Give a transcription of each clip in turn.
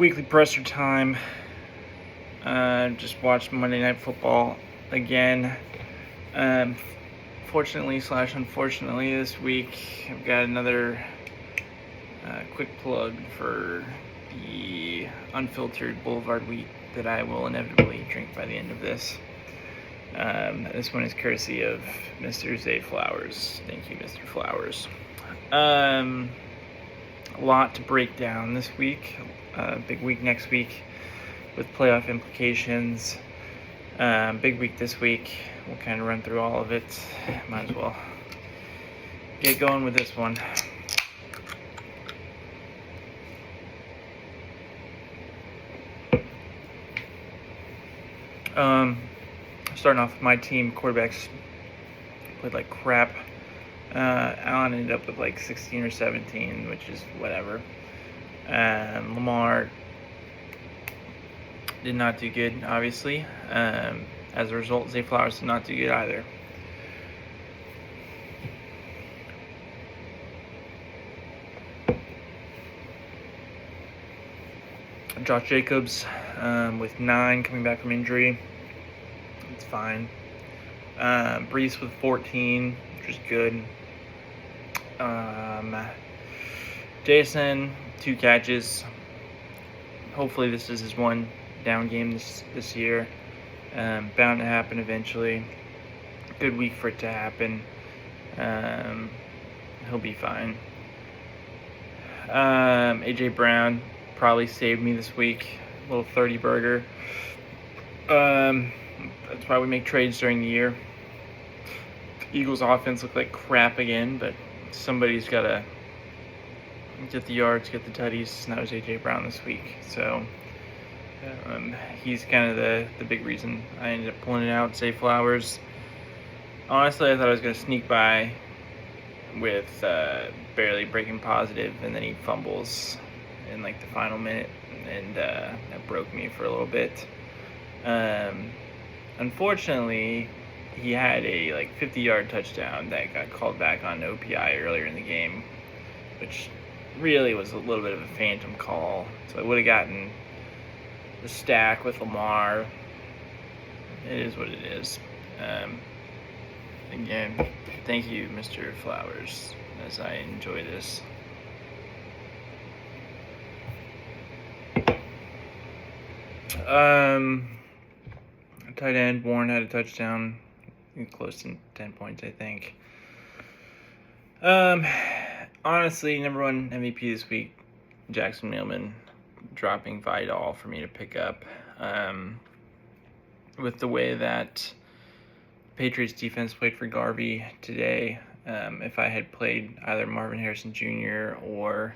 Weekly presser time. Just watched Monday Night Football again. Um, Fortunately / unfortunately, this week I've got another quick plug for the unfiltered Boulevard Wheat that I will inevitably drink by the end of this. This one is courtesy of Mr. Zay Flowers. Thank you, Mr. Flowers. A lot to break down this week. Big week next week with playoff implications. Big week this week. We'll kind of run through all of it. Might as well get going with this one. Starting off with my team, quarterbacks played like crap. Allen ended up with like 16 or 17, which is whatever. Lamar did not do good, obviously. As a result, Zay Flowers did not do good either. Josh Jacobs with 9 coming back from injury. It's fine. Brees with 14, which is good. Jason, 2 catches. Hopefully this is his one down game this year. Bound to happen eventually. Good week for it to happen. He'll be fine. AJ Brown probably saved me this week. A little 30 burger. That's why we make trades during the year. Eagles offense looked like crap again, but somebody's got to get the yards, get the tutties, and that was AJ Brown this week. So he's kind of the big reason I ended up pulling it out. Zay Flowers. Honestly, I thought I was going to sneak by with barely breaking positive, and then he fumbles in like the final minute, and that broke me for a little bit. Unfortunately, he had a like 50-yard touchdown that got called back on OPI earlier in the game, which really was a little bit of a phantom call. So I would have gotten the stack with Lamar. It is what it is. Again, thank you, Mr. Flowers, as I enjoy this. Tight end Warren had a touchdown, close to 10 points, I think. Honestly, number one MVP this week, Jackson Mailman, dropping Vidal for me to pick up. With the way that Patriots defense played for Garvey today, if I had played either Marvin Harrison Jr. or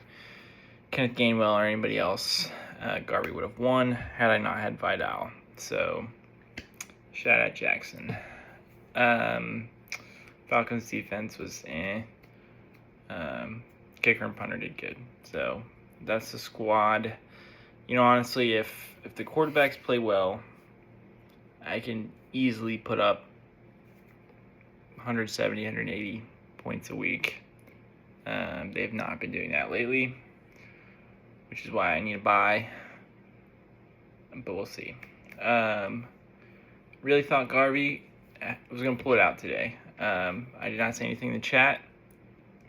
Kenneth Gainwell or anybody else, Garvey would have won had I not had Vidal. So, shout out Jackson. Falcons defense was kicker and punter did good. So, that's the squad. You know, honestly, if the quarterbacks play well, I can easily put up 170, 180 points a week. They've not been doing that lately, which is why I need to buy. But we'll see. Really thought Garvey was going to pull it out today. I did not say anything in the chat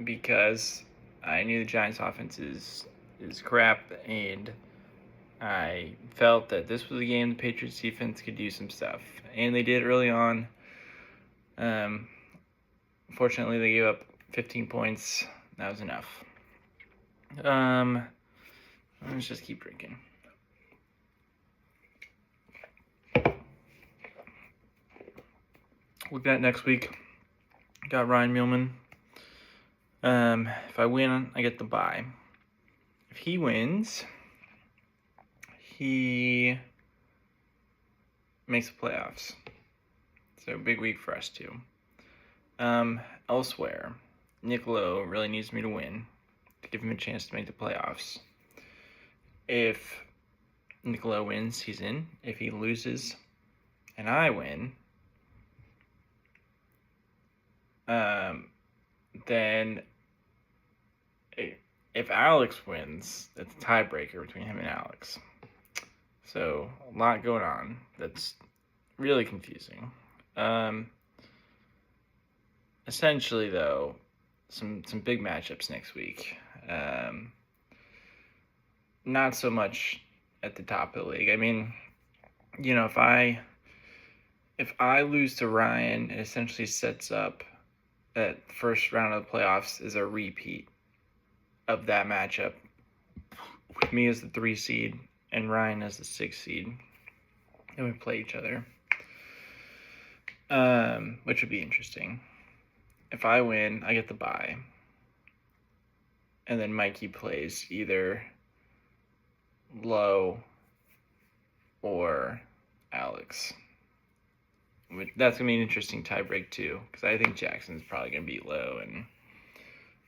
because I knew the Giants' offense is crap, and I felt that this was a game the Patriots' defense could do some stuff, and they did early on. Fortunately, they gave up 15 points. That was enough. Let's just keep drinking. Look at next week. Got Ryan Millman. If I win, I get the bye. If he wins, he makes the playoffs. So big week for us too. Elsewhere, Nick Lowe really needs me to win to give him a chance to make the playoffs. If Nick Lowe wins, he's in. If he loses and I win, then if Alex wins, it's a tiebreaker between him and Alex. So a lot going on. That's really confusing. Essentially, though, some big matchups next week. Not so much at the top of the league. I mean, if I lose to Ryan, it essentially sets up that first round of the playoffs is a repeat of that matchup, with me as the 3 seed and Ryan as the 6 seed, and we play each other, which would be interesting. If I win, I get the bye, and then Mikey plays either Low or Alex. That's going to be an interesting tiebreak too, because I think Jackson's probably going to beat Low, and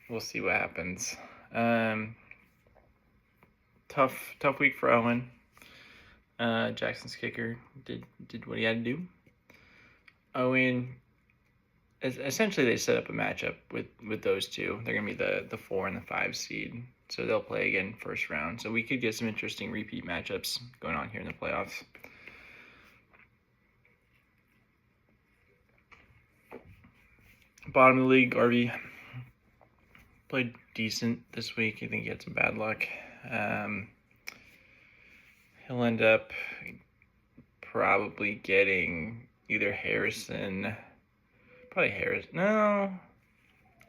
we'll see what happens. Tough week for Owen. Jackson's kicker did what he had to do. Owen, essentially they set up a matchup with those two. They're going to be the 4 and the 5 seed, so they'll play again first round. So we could get some interesting repeat matchups going on here in the playoffs. Bottom of the league, Garvey played decent this week. I think he had some bad luck. He'll end up probably getting either Harrison. Probably Harrison. No.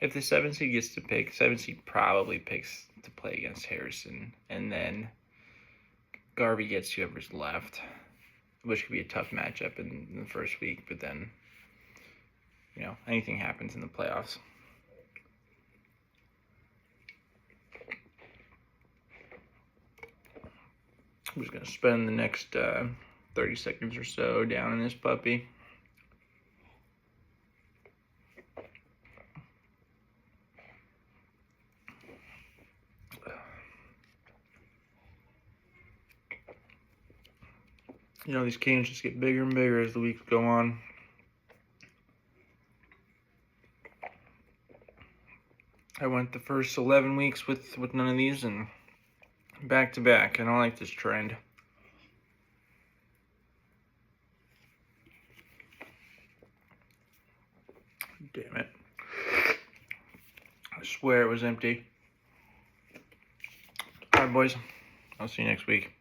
If the 7 seed gets to pick, 7 seed probably picks to play against Harrison. And then Garvey gets whoever's left, which could be a tough matchup in the first week. But then, anything happens in the playoffs. I'm just going to spend the next 30 seconds or so down in this puppy. These cans just get bigger and bigger as the weeks go on. I went the first 11 weeks with none of these, and back to back. I don't like this trend. Damn it. I swear it was empty. Alright, boys. I'll see you next week.